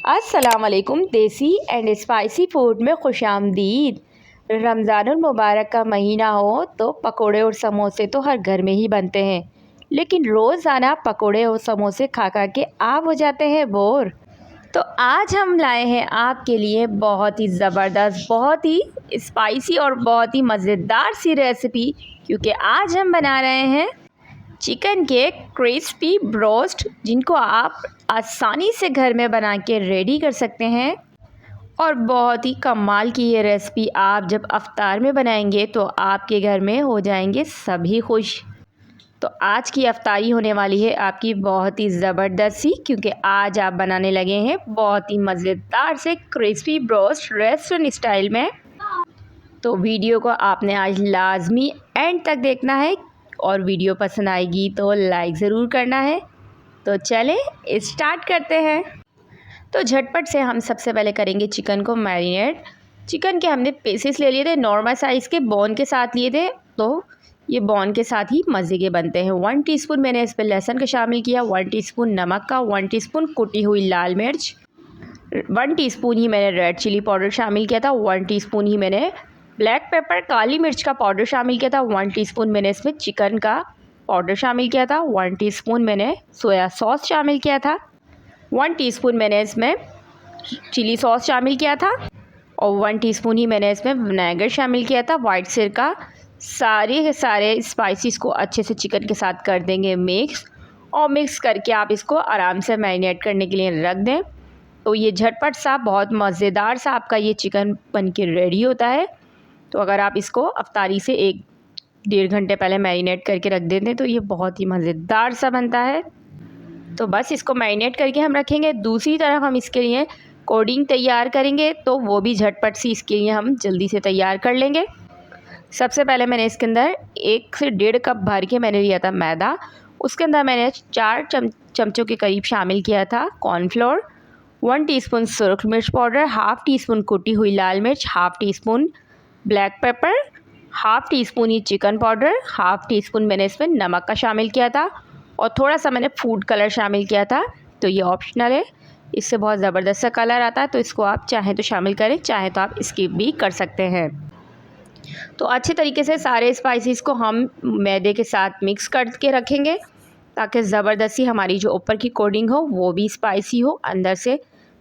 अस्सलाम वालेकुम। देसी एंड स्पाइसी फूड में खुशामदीद। रमज़ानुल मुबारक का महीना हो तो पकोड़े और समोसे तो हर घर में ही बनते हैं, लेकिन रोज़ाना पकोड़े और समोसे खा खा के आप हो जाते हैं बोर। तो आज हम लाए हैं आपके लिए बहुत ही ज़बरदस्त, बहुत ही स्पाइसी और बहुत ही मज़ेदार सी रेसिपी, क्योंकि आज हम बना रहे हैं चिकन के क्रिस्पी ब्रोस्ट, जिनको आप आसानी से घर में बना के रेडी कर सकते हैं। और बहुत ही कमाल की ये रेसिपी आप जब अफ्तार में बनाएंगे तो आपके घर में हो जाएंगे सभी खुश। तो आज की अफ्तारी होने वाली है आपकी बहुत ही ज़बरदस्त सी, क्योंकि आज आप बनाने लगे हैं बहुत ही मज़ेदार से क्रिस्पी ब्रोस्ट रेस्टोरेंट स्टाइल में। तो वीडियो को आपने आज लाजमी एंड तक देखना है, और वीडियो पसंद आएगी तो लाइक ज़रूर करना है। तो चलें स्टार्ट करते हैं। तो झटपट से हम सबसे पहले करेंगे चिकन को मैरिनेट। चिकन के हमने पीसेस ले लिए थे, नॉर्मल साइज़ के बोन के साथ लिए थे, तो ये बोन के साथ ही मज़े के बनते हैं। 1 टीस्पून मैंने इस पर लहसुन का शामिल किया, 1 टीस्पून नमक का, 1 टीस्पून कुटी हुई लाल मिर्च, 1 टीस्पून ही मैंने रेड चिली पाउडर शामिल किया था, 1 टीस्पून ही मैंने ब्लैक पेपर काली मिर्च का पाउडर शामिल किया था, 1 टीस्पून मैंने इसमें चिकन का पाउडर शामिल किया था, 1 टीस्पून मैंने सोया सॉस शामिल किया था, 1 टीस्पून मैंने इसमें चिली सॉस शामिल किया था, और 1 टीस्पून ही मैंने इसमें विनेगर शामिल किया था, वाइट सिरका। सारे के सारे स्पाइसेस को अच्छे से चिकन के साथ कर देंगे मिक्स, और मिक्स करके आप इसको आराम से मैरिनेट करने के लिए रख दें। तो ये झटपट सा बहुत मज़ेदार सा आपका ये चिकन बन के रेडी होता है। तो अगर आप इसको अफ्तारी से 1-1.5 घंटे पहले मैरिनेट करके रख देते हैं तो ये बहुत ही मज़ेदार सा बनता है। तो बस इसको मैरिनेट करके हम रखेंगे। दूसरी तरफ हम इसके लिए कोडिंग तैयार करेंगे, तो वो भी झटपट सी इसके लिए हम जल्दी से तैयार कर लेंगे। सबसे पहले मैंने इसके अंदर 1 से 1.5 कप भर के मैंने लिया था मैदा। उसके अंदर मैंने 4 चमचों के करीब शामिल किया था कॉर्नफ्लोर, 1 टीस्पून सुरख मिर्च पाउडर, हाफ़ टीस्पून कुटी हुई लाल मिर्च, half teaspoon black pepper, half teaspoon ही चिकन पाउडर, हाफ़ टीस्पून मैंने इसमें नमक का शामिल किया था, और थोड़ा सा मैंने फूड कलर शामिल किया था। तो ये ऑप्शनल है, इससे बहुत ज़बरदस्त सा कलर आता है, तो इसको आप चाहें तो शामिल करें, चाहें तो आप स्किप भी कर सकते हैं। तो अच्छे तरीके से सारे स्पाइसेस को हम मैदे के साथ मिक्स करके रखेंगे, ताकि ज़बरदस्ती हमारी जो ऊपर की कोटिंग हो वो भी स्पाइसी हो, अंदर से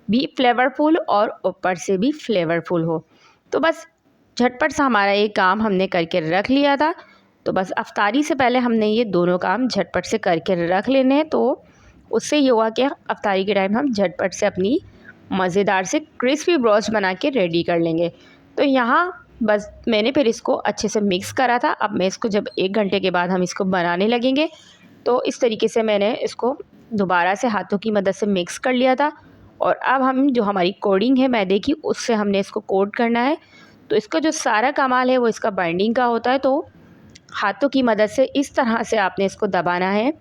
भी फ्लेवरफुल और ऊपर से भी फ्लेवरफुल हो। तो बस झटपट सा हमारा ये काम हमने करके रख लिया था। तो बस अफ्तारी से पहले हमने ये दोनों काम झटपट से करके रख लेने हैं। तो उससे ये हुआ कि अफ्तारी के टाइम हम झटपट से अपनी मज़ेदार से क्रिस्पी ब्रोस्ट बना के रेडी कर लेंगे। तो यहाँ बस मैंने फिर इसको अच्छे से मिक्स करा था। अब मैं इसको जब 1 घंटे के बाद हम इसको बनाने लगेंगे, तो इस तरीके से मैंने इसको दोबारा से हाथों की मदद से मिक्स कर लिया था। और अब हम जो हमारी कोटिंग है मैदे की, उससे हमने इसको कोट करना है। तो इसका जो सारा कमाल है वो इसका बाइंडिंग का होता है। तो हाथों की मदद से इस तरह से आपने इसको दबाना है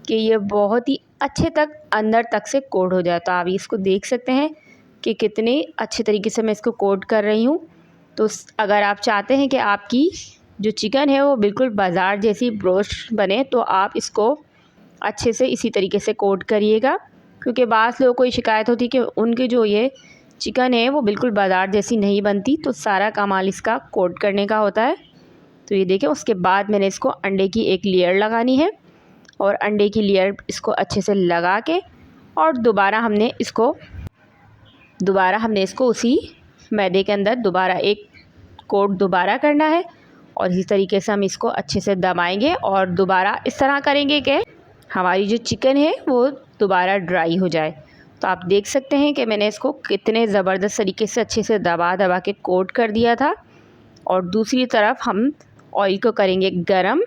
कि ये बहुत ही अच्छे तक अंदर तक से कोट हो जाए। तो आप इसको देख सकते हैं कि कितने अच्छे तरीके से मैं इसको कोट कर रही हूँ। तो अगर आप चाहते हैं कि आपकी जो चिकन है वो बिल्कुल बाज़ार जैसी ब्रोस्ट बने, तो आप इसको अच्छे से इसी तरीके से कोट करिएगा, क्योंकि बाज़ लोगों को शिकायत होती है कि उनके जो ये चिकन है वो बिल्कुल बाज़ार जैसी नहीं बनती। तो सारा कमाल इसका कोट करने का होता है। तो ये देखें, उसके बाद मैंने इसको अंडे की एक लेयर लगानी है, और अंडे की लेयर इसको अच्छे से लगा के, और दोबारा हमने इसको उसी मैदे के अंदर दोबारा एक कोट दोबारा करना है। और इसी तरीके से हम इसको अच्छे से दबाएंगे, और दोबारा इस तरह करेंगे कि हमारी जो चिकन है वो दोबारा ड्राई हो जाए। तो आप देख सकते हैं कि मैंने इसको कितने ज़बरदस्त तरीके से अच्छे से दबा दबा के कोट कर दिया था। और दूसरी तरफ हम ऑयल को करेंगे गरम,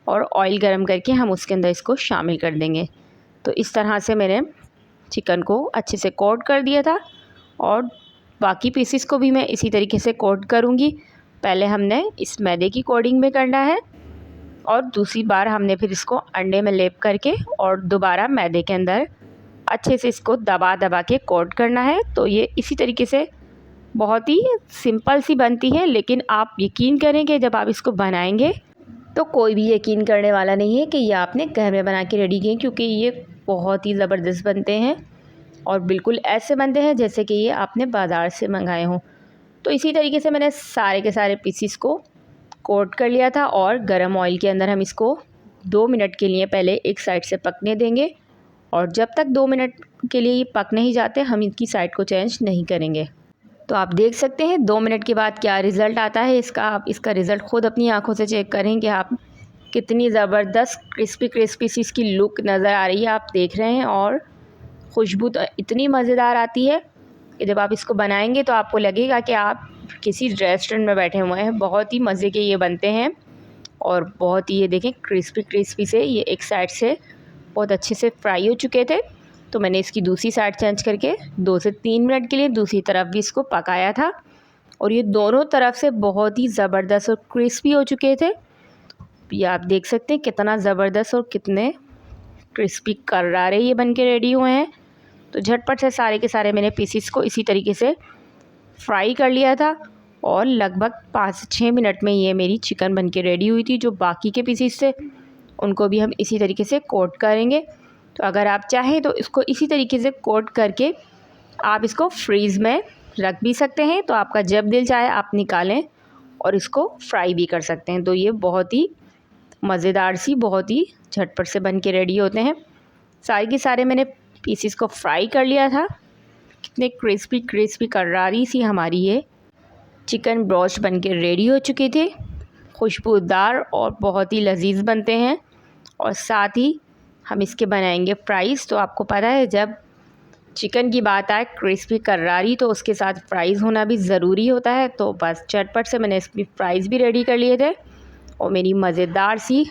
और ऑयल गरम करके हम उसके अंदर इसको शामिल कर देंगे। तो इस तरह से मैंने चिकन को अच्छे से कोट कर दिया था, और बाकी पीसेस को भी मैं इसी तरीके से कोट करूँगी। पहले हमने इस मैदे की कोटिंग में करना है, और दूसरी बार हमने फिर इसको अंडे में लेप करके और दोबारा मैदे के अंदर अच्छे से इसको दबा दबा के कोट करना है। तो ये इसी तरीके से बहुत ही सिंपल सी बनती है, लेकिन आप यकीन करें कि जब आप इसको बनाएंगे तो कोई भी यकीन करने वाला नहीं है कि ये आपने घर में बना के रेडी किए, क्योंकि ये बहुत ही ज़बरदस्त बनते हैं। और बिल्कुल ऐसे बनते हैं जैसे कि ये आपने बाज़ार से मंगाए हों। तो इसी तरीके से मैंने सारे के सारे पीसीस को कोट कर लिया था और गरम ऑयल के अंदर हम इसको 2 मिनट के लिए पहले एक साइड से पकने देंगे, और जब तक 2 मिनट के लिए ये पक नहीं जाते हम इनकी साइड को चेंज नहीं करेंगे। तो आप देख सकते हैं 2 मिनट के बाद क्या रिज़ल्ट आता है इसका। आप इसका रिज़ल्ट ख़ुद अपनी आँखों से चेक करें कि आप कितनी ज़बरदस्त क्रिस्पी क्रिस्पी सी इसकी लुक नज़र आ रही है, आप देख रहे हैं। और खुशबू तो इतनी मज़ेदार आती है कि जब आप इसको बनाएंगे तो आपको लगेगा कि आप किसी रेस्टोरेंट में बैठे हुए हैं। बहुत ही मज़े के ये बनते हैं और बहुत ही, ये देखें क्रिस्पी क्रिस्पी से ये एक साइड से बहुत अच्छे से फ्राई हो चुके थे। तो मैंने इसकी दूसरी साइड चेंज करके 2 से 3 मिनट के लिए दूसरी तरफ भी इसको पकाया था, और ये दोनों तरफ से बहुत ही ज़बरदस्त और क्रिस्पी हो चुके थे। ये आप देख सकते हैं कितना ज़बरदस्त और कितने क्रिस्पी करारे ये बन के रेडी हुए हैं। तो झटपट से सारे के सारे मैंने पीसीस को इसी तरीके से फ्राई कर लिया था, और लगभग 5 से 6 मिनट में ये मेरी चिकन बन के रेडी हुई थी। जो बाकी के पीसीस थे उनको भी हम इसी तरीके से कोट करेंगे। तो अगर आप चाहें तो इसको इसी तरीके से कोट करके आप इसको फ्रीज़ में रख भी सकते हैं। तो आपका जब दिल चाहे आप निकालें और इसको फ्राई भी कर सकते हैं। तो ये बहुत ही मज़ेदार सी, बहुत ही झटपट से बन के रेडी होते हैं। सारे के सारे मैंने पीसीस को फ्राई कर लिया था। कितने क्रिस्पी क्रिस्पी करारी सी हमारी ये चिकन ब्रोस्ट बन के रेडी हो चुके थे। खुशबूदार और बहुत ही लजीज बनते हैं, और साथ ही हम इसके बनाएंगे फ्राइज़। तो आपको पता है जब चिकन की बात आए क्रिस्पी करारी तो उसके साथ फ्राइज़ होना भी ज़रूरी होता है। तो बस झटपट से मैंने इसकी फ्राइज़ भी रेडी कर लिए थे, और मेरी मज़ेदार सी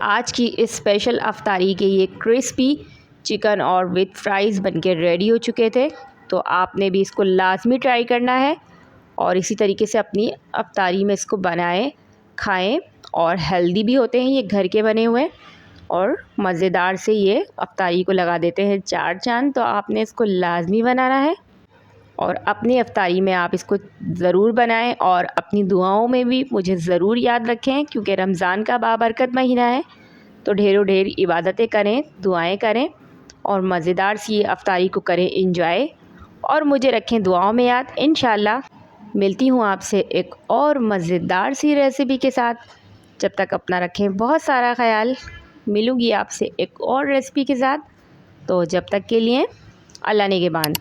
आज की इस स्पेशल अफ्तारी के ये क्रिस्पी चिकन और विद फ्राइज़ बन के रेडी हो चुके थे। तो आपने भी इसको लाजमी ट्राई करना है, और इसी तरीके से अपनी अफ्तारी में इसको बनाएं, खाएं। और हेल्दी भी होते हैं ये घर के बने हुए, और मज़ेदार से ये अफ्तारी को लगा देते हैं 4 चाँद। तो आपने इसको लाजमी बनाना है, और अपनी अफ्तारी में आप इसको ज़रूर बनाएं, और अपनी दुआओं में भी मुझे ज़रूर याद रखें, क्योंकि रमज़ान का बाबरकत महीना है। तो ढेरों ढेर इबादतें करें, दुआएं करें, और मज़ेदार सी अफ्तारी को करें इंजॉय, और मुझे रखें दुआओं में याद। इंशाल्लाह मिलती हूँ आपसे एक और मज़ेदार सी रेसिपी के साथ। जब तक अपना रखें बहुत सारा ख्याल। मिलूँगी आपसे एक और रेसिपी के साथ। तो जब तक के लिए अल्लाह निगहबान।